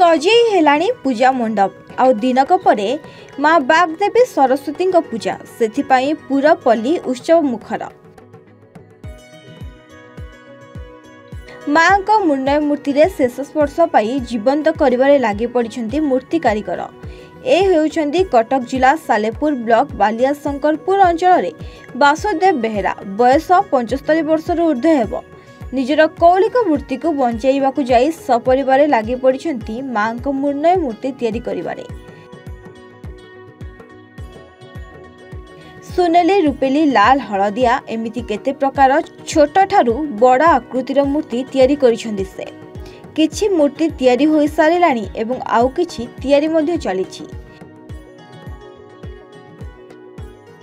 सजेई हेलाणी पूजा मंडप आउ दिनक परे माँ बागदेवी सरस्वती पूजा से पूरा पल्ली उत्सव मुखर। माँ को मुंडय मूर्ति रे शेष स्पर्श पाई जीवंत करिबारे लागि पड़िछंती मूर्ति कारीगर। ए हेउछंती कटक जिला सालेपुर ब्लॉक बालिया शंकरपुर अंचल रे वासुदेव बेहेरा बयस 75 वर्ष ऊर्ध्व हेबो। निजर कौलिक मूर्ति को बंचाइबाकु जाई सपरिवार लागि पड़िछंती माँ को मुंडय मूर्ति तैयारी करिबारे। सुनेली रूपेली लाल हलदिया एमिति केते प्रकार छोट ठारू बड़ा आकृतिर मूर्ति तैयारी करिछंती से। किछि मूर्ति तैयारी होई सारिलानी एवं आउ किछि तैयारी मध्ये चलिछि।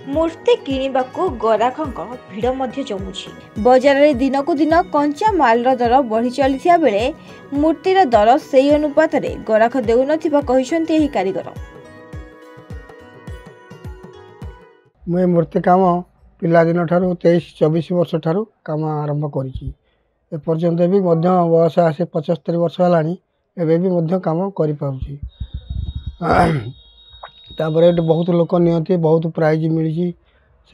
मूर्ति किनिबाकू गराखक भिड़ मध्ये जमुछि। बाजार रे दिनकू दिन कंचा माल रो दर बढ़ी चलिथिया बेले मूर्तिर दर सेही अनुपात रे गराख देउ नथिबा कहिसंती एही कारीगर। मुझे मूर्ति काम पिलादिन ठारू 23-24 वर्ष ठारू काम आरंभ करी एपर्यंत भी बयस आसे 75 वर्ष है एवं काम कर बहुत लोक नियंती बहुत प्राइज मिली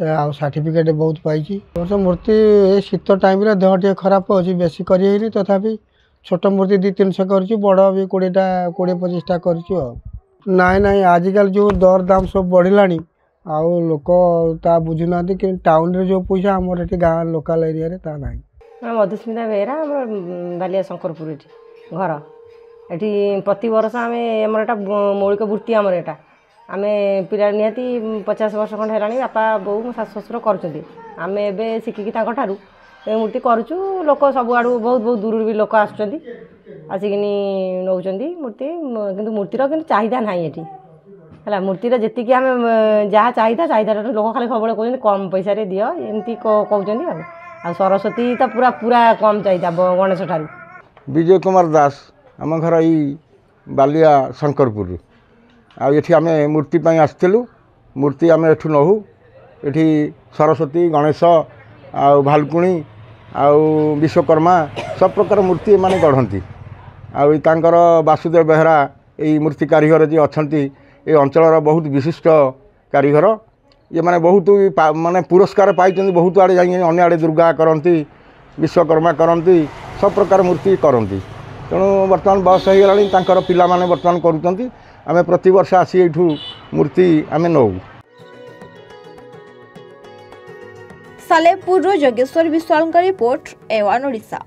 सर्टिफिकेट बहुत पाई। मूर्ति शीत टाइम देह टे खराब अच्छी बेसी करी तथापि छोट मूर्ति 200-300 कर बड़ भी 20-25टा कर आजिकल जो दर दाम सब बढ़लानी आउ लोक ता बुझुना कि टाउन रे जो पैसा आमर ये गाँव लोकाल एरिया रे ता नहीं। मधुस्मिता बेहेरा बालिया शंकरपुर घर ये प्रति वर्ष आम आमर मौलिक वृत्ति आमर एटा आम पिला निहाती 50 वर्ष खंड है बापा बोऊ शाशु शशुर करें एवं शिखिकी मूर्ति करुचु लोक सब आड़ू बहुत बहुत दूर भी लोक आसिकी नौकरी मूर्ति किंतु मूर्तिर किंतु चाहिदा ना ये है मूर्तिर जी आम जहाँ चाहिदा लोक खाली सब कहते कम पैसा दियो एमती कहते आ सरस्वती तो पूरा पूरा कम चाहिदा गणेश ठारू। विजय कुमार दास आम घर यही बालिया शंकरपुर आठ आम मूर्ति आसलु मूर्ति आम एठू नहु ये सरस्वती गणेश आ भालुकुणी आ विश्वकर्मा सब प्रकार मूर्ति माने गढ़ती आर वासुदेव बेहेरा यही मूर्ति कारीगर जी अच्छा ये अंचल बहुत विशिष्ट कारीगर ये माने बहुत माने पुरस्कार पाई बहुत आड़े जाए अन्य आड़े दुर्गा करती विश्वकर्मा करती सब प्रकार मूर्ति करती तेणु बर्तमान बयस हो पिला माने बर्तमान करुँच आम प्रति वर्ष आसी एठू मूर्ति आम नौ। Salepur Jogeshwar Biswal report A1 Odisha.